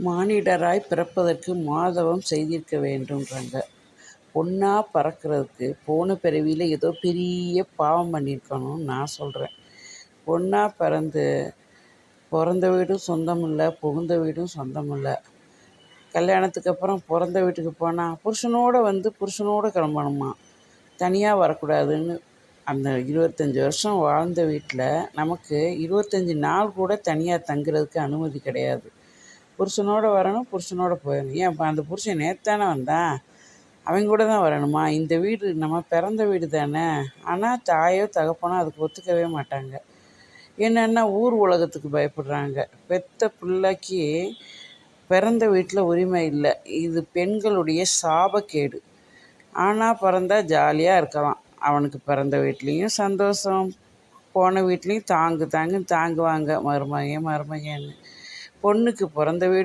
மானிடராய் பிறப்பதற்கு மாதவம் செய்திருக்க வேண்டும்ன்றாங்க. பொண்ணா பறக்கிறதுக்கு போன பிறவியில் ஏதோ பெரிய பாவம் பண்ணியிருக்கணும்னு நான் சொல்கிறேன். பொண்ணா பிறந்த வீடும் சொந்தம் இல்லை, புகுந்த வீடும் சொந்தம் இல்லை. கல்யாணத்துக்கு அப்புறம் பிறந்த வீட்டுக்கு போனால் புருஷனோடு கிளம்பணுமா, தனியாக வரக்கூடாதுன்னு. அந்த 25 வருஷம் வாழ்ந்த வீட்டில் நமக்கு 25 நாள் கூட தனியாக தங்குறதுக்கு அனுமதி கிடையாது. புருஷனோடு வரணும், புருஷனோடு போயிடணும். ஏன் அந்த புருஷன் நேத்தானே வந்தான், அவங்க கூட தான் வரணுமா? இந்த வீடு நம்ம பிறந்த வீடு தானே. ஆனால் தாயோ தகப்பனோ அதுக்கு ஒத்துக்கவே மாட்டாங்க. என்னென்னா ஊர் உலகத்துக்கு பயப்படுறாங்க. பெத்த பிள்ளைக்கு பிறந்த வீட்டில் உரிமை இல்லை. இது பெண்களுடைய சாபக்கேடு. ஆனால் பிறந்தா ஜாலியாக இருக்கலாம். அவனுக்கு பிறந்த வீட்லேயும் சந்தோஷம், போன வீட்லேயும் தாங்குன்னு தாங்குவாங்க மருமகன்னு. பொண்ணுக்கு பிறந்த வீடு